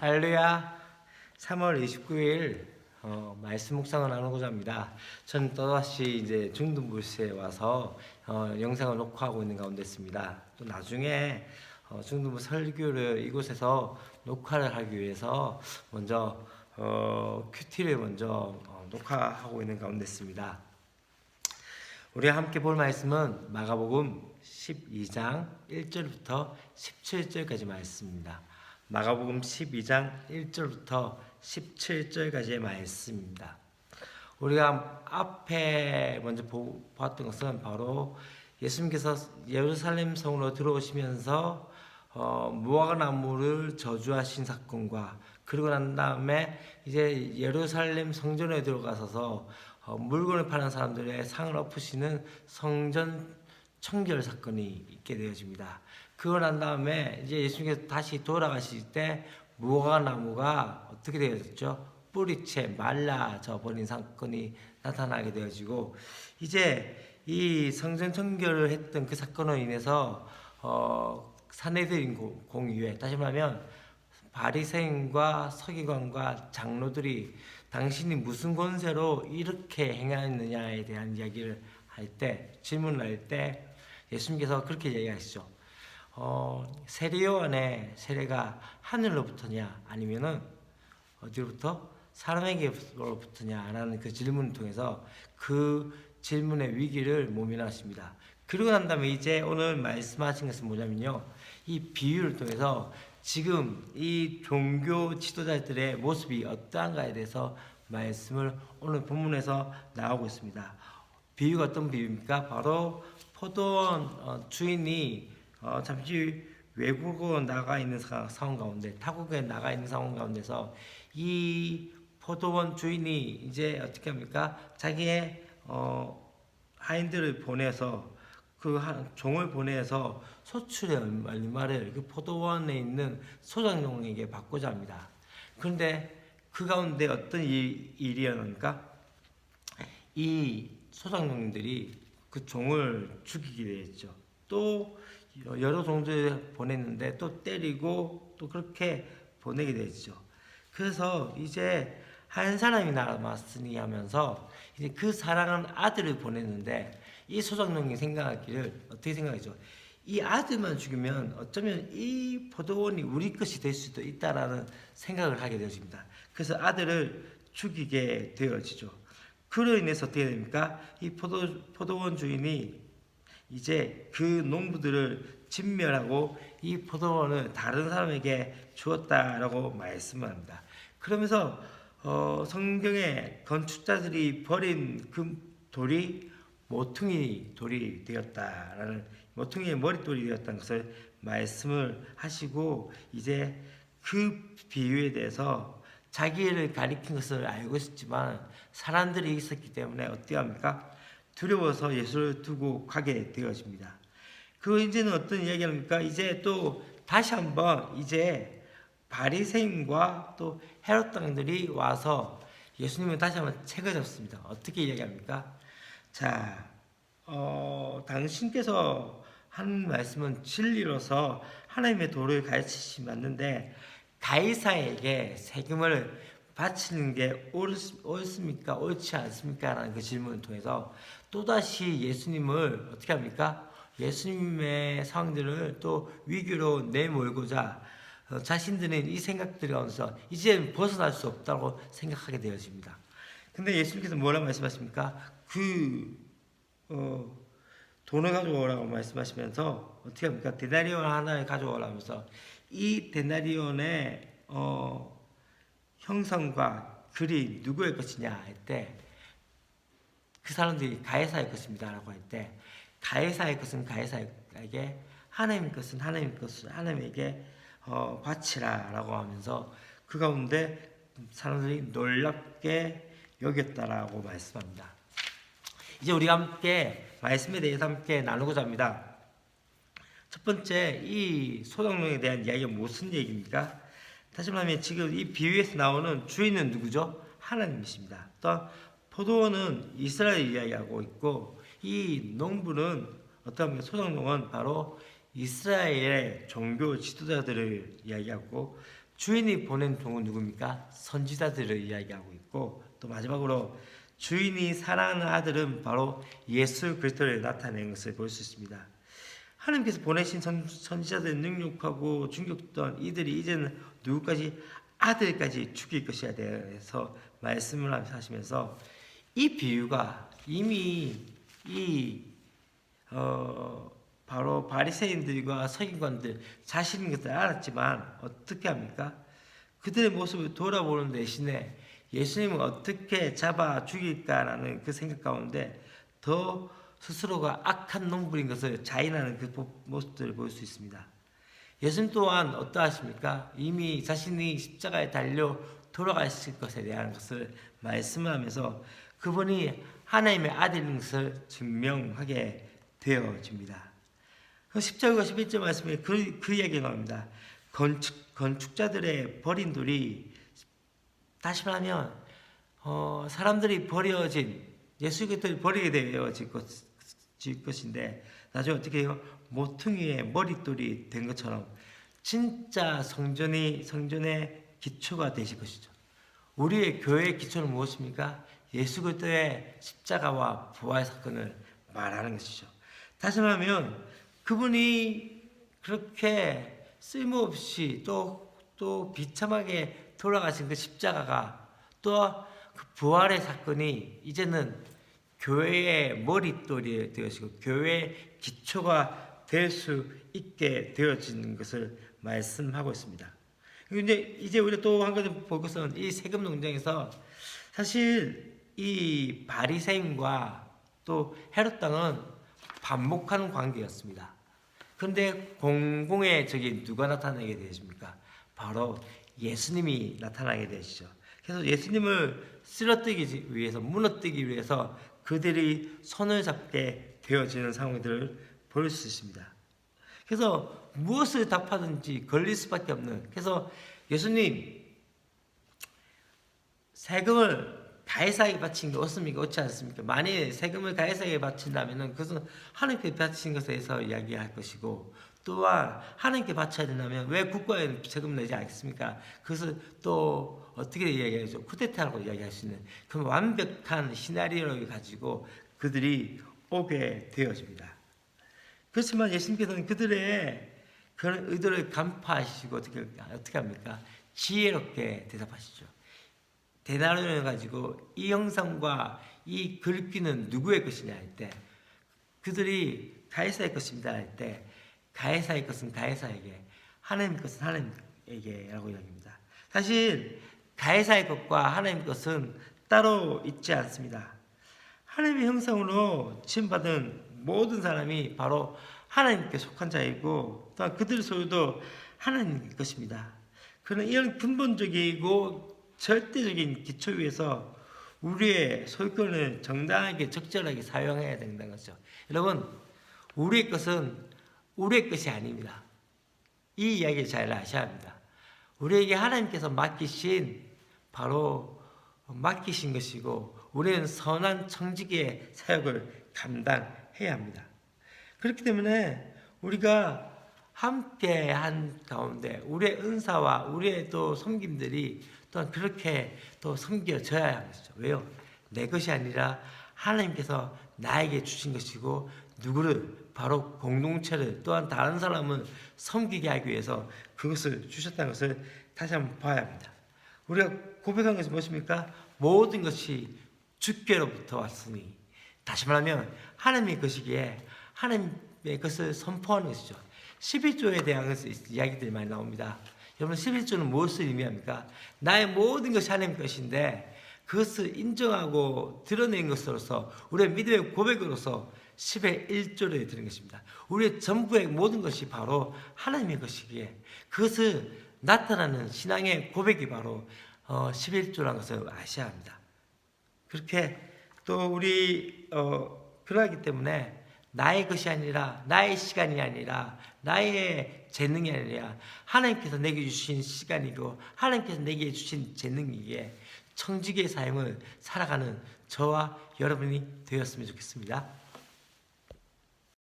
할렐루야. 3월 29일 말씀 묵상을 나누고자 합니다. 저는 또다시 이제 중등부스에 와서 영상을 녹화하고 있는 가운데 있습니다. 또 나중에 중등부 설교를 이곳에서 녹화를 하기 위해서 먼저 큐티를 먼저 녹화하고 있는 가운데 있습니다. 우리가 함께 볼 말씀은 마가복음 12장 1절부터 17절까지 말씀입니다. 마가복음 12장 1절부터 17절까지의 말씀입니다. 우리가 앞에 먼저 보았던 것은 바로 예수님께서 예루살렘 성으로 들어오시면서 무화과나무를 저주하신 사건과 그리고 난 다음에 이제 예루살렘 성전에 들어가셔서 물건을 파는 사람들의 상을 엎으시는 성전 청결 사건이 있게 되어집니다. 그거 난 다음에 이제 예수님께서 다시 돌아가실 때 무화과나무가 어떻게 되어졌죠? 뿌리채 말라져 버린 사건이 나타나게 되어지고, 이제 이 성전 청결을 했던 그 사건으로 인해서 사내들인 공의회, 다시 말하면 바리새인과 서기관과 장로들이 당신이 무슨 권세로 이렇게 행하였느냐에 대한 이야기를 할 때, 질문을 할 때 예수님께서 그렇게 얘기하시죠. 세례요한의 세례가 하늘로부터냐 아니면은 어디로부터? 사람에게로부터냐라는 그 질문을 통해서 그 질문의 위기를 모면하십니다. 그러고 난 다음에 이제 오늘 말씀하신 것은 뭐냐면요, 이 비유를 통해서 지금 이 종교 지도자들의 모습이 어떠한가에 대해서 말씀을 오늘 본문에서 나오고 있습니다. 비유가 어떤 비유입니까? 바로 포도원 주인이 잠시 외국으로 나가 있는 상황 가운데, 타국에 나가 있는 상황 가운데서 이 포도원 주인이 이제 어떻게 합니까? 자기의 하인들을 보내서 그 종을 보내서 소출의 얼마를 그 포도원에 있는 소장농에게 받고자 합니다. 그런데 그 가운데 어떤 일이었는가? 이 소장농들이 그 종을 죽이게 되었죠. 또 여러 종들 보냈는데 또 때리고 또 그렇게 보내게 되죠. 그래서 이제 한 사람이 남았으니 하면서 이제 그 사랑하는 아들을 보냈는데, 이 소장농이 생각하기를 어떻게 생각하죠? 이 아들만 죽이면 어쩌면 이 포도원이 우리 것이 될 수도 있다라는 생각을 하게 되어집니다. 그래서 아들을 죽이게 되어지죠. 그로 인해서 어떻게 됩니까? 이 포도원 주인이 이제 그 농부들을 진멸하고 이 포도원을 다른 사람에게 주었다라고 말씀을 합니다. 그러면서 성경의 건축자들이 버린 그 돌이 모퉁이 돌이 되었다라는, 모퉁이의 머릿돌이 되었다는 것을 말씀을 하시고, 이제 그 비유에 대해서 자기를 가리킨 것을 알고 있었지만 사람들이 있었기 때문에 어떻게 합니까? 두려워서 예수를 두고 가게 되어집니다. 그 이제는 어떤 이야기합니까? 이제 또 다시 한번 이제 바리새인과 또 헤롯 당들이 와서 예수님을 다시 한번 책을 잡습니다. 어떻게 이야기합니까? 자, 당신께서 한 말씀은 진리로서 하나님의 도를 가르치시 맞는데 가이사에게 세금을 바치는 게 옳습니까? 옳지 않습니까? 라는 그 질문을 통해서 또다시 예수님을 어떻게 합니까? 예수님의 상황들을 또 위기로 내몰고자 자신들은 이 생각들이 가운데서 이제 벗어날 수 없다고 생각하게 되어집니다. 근데 예수님께서 뭐라고 말씀하십니까? 돈을 가져오라고 말씀하시면서 어떻게 합니까? 데나리온 하나를 가져오라고 하면서 이 데나리온의 형상과 글이 누구의 것이냐 할 때 그 사람들이 가이사의 것입니다 라고 할 때, 가이사의 것은 가이사에게, 하나님의 것은 하나님에게 바치라 라고 하면서 그 가운데 사람들이 놀랍게 여겼다라고 말씀합니다. 이제 우리가 함께 말씀에 대해서 함께 나누고자 합니다. 첫 번째, 이 소장농에 대한 이야기가 무슨 얘기입니까? 다시 말하면 지금 이 비유에서 나오는 주인은 누구죠? 하나님이십니다. 또 포도원은 이스라엘 이야기하고 있고, 이 농부는 어떤 소장농은 바로 이스라엘의 종교 지도자들을 이야기하고, 주인이 보낸 종은 누굽니까? 선지자들을 이야기하고 있고, 또 마지막으로 주인이 사랑하는 아들은 바로 예수 그리스도를 나타낸 것을 볼 수 있습니다. 하나님께서 보내신 선지자들을 능욕하고 충격했던 이들이 이제는 누구까지 아들까지 죽일 것이야 대해서 말씀을 하시면서 이 비유가 이미 바로 바리새인들과 서기관들 자신인 것을 알았지만 어떻게 합니까? 그들의 모습을 돌아보는 대신에 예수님을 어떻게 잡아 죽일까라는 그 생각 가운데 더 스스로가 악한 놈들인 것을 자인하는 그 모습들을 볼 수 있습니다. 예수님 또한 어떠하십니까? 이미 자신이 십자가에 달려 돌아가실 것에 대한 것을 말씀하면서 그분이 하나님의 아들인 것을 증명하게 되어집니다. 10절과 11절 말씀에 그 이야기가 나옵니다. 건축자들의 버린 돌이, 다시 말하면 사람들이 버려진 예수 그리스도를 버리게 되어질 것인데 나중에 어떻게 해요? 모퉁이의 머릿돌이 된 것처럼 진짜 성전의 기초가 되실 것이죠. 우리의 교회의 기초는 무엇입니까? 예수 그리스도의 십자가와 부활 사건을 말하는 것이죠. 다시 말하면 그분이 그렇게 쓸모없이 또 비참하게 돌아가신 그 십자가가 또 그 부활의 사건이 이제는 교회의 머릿돌이 되어지고 교회의 기초가 될 수 있게 되어지는 것을 말씀하고 있습니다. 이제 우리가 또 한 가지 볼 것은 이 세금 농장에서 사실 이 바리새인과 또 헤롯 당은 반목하는 관계였습니다. 그런데 공공의 적이 누가 나타나게 되십니까? 바로 예수님이 나타나게 되시죠. 그래서 예수님을 쓰러뜨리기 위해서, 무너뜨리기 위해서 그들이 손을 잡게 되어지는 상황들을 볼 수 있습니다. 그래서 무엇을 답하든지 걸릴 수밖에 없는, 그래서 예수님 세금을 가이사에게 바친 게 옳습니까? 옳지 않습니까? 만일 세금을 가이사에게 바친다면 그것은 하나님께 바친 것에 대해서 이야기할 것이고, 또한 하나님께 바쳐야 된다면 왜 국가에 세금 내지 않겠습니까? 그것을 또 어떻게 이야기하죠? 쿠데타라고 이야기할 수 있는 그 완벽한 시나리오를 가지고 그들이 오게 되어집니다. 그렇지만 예수님께서는 그들의 그런 의도를 간파하시고 어떻게 합니까? 지혜롭게 대답하시죠. 데나리온을 가지고 이 형상과 이 글귀는 누구의 것이냐 할 때, 그들이 가이사의 것입니다 할 때, 가이사의 것은 가이사에게, 하나님의 것은 하나님에게라고 이야기합니다. 사실 가이사의 것과 하나님의 것은 따로 있지 않습니다. 하나님의 형상으로 지음받은 모든 사람이 바로 하나님께 속한 자이고, 또한 그들의 소유도 하나님의 것입니다. 그러나 이런 근본적이고 절대적인 기초 위에서 우리의 소유권을 정당하게 적절하게 사용해야 된다는 것이죠. 여러분, 우리의 것은 우리의 것이 아닙니다. 이 이야기를 잘 아셔야 합니다. 우리에게 하나님께서 맡기신 것이고, 우리는 선한 청지기의 사역을 감당해야 합니다. 그렇기 때문에 우리가 함께 한 가운데 우리의 은사와 우리의 또 섬김들이 또한 그렇게 또 섬겨져야 하는 것이죠. 왜요? 내 것이 아니라 하나님께서 나에게 주신 것이고, 누구를, 바로 공동체를, 또한 다른 사람을 섬기게 하기 위해서 그것을 주셨다는 것을 다시 한번 봐야 합니다. 우리가 고백한 것이 무엇입니까? 모든 것이 주께로부터 왔으니, 다시 말하면 하나님의 것이기에 하나님의 것을 선포하는 것이죠. 11조에 대한 이야기들이 많이 나옵니다. 여러분, 11조는 무엇을 의미합니까? 나의 모든 것이 하나님의 것인데 그것을 인정하고 드러낸 것으로서 우리의 믿음의 고백으로서 10의 1조를 드린 것입니다. 우리의 전부의 모든 것이 바로 하나님의 것이기에 그것을 나타나는 신앙의 고백이 바로 11조라는 것을 아셔야 합니다. 그렇게 또 우리 그러하기 때문에 나의 것이 아니라, 나의 시간이 아니라, 나의 재능이 아니라 하나님께서 내게 주신 시간이고 하나님께서 내게 주신 재능이기에 청지기의 삶을 살아가는 저와 여러분이 되었으면 좋겠습니다.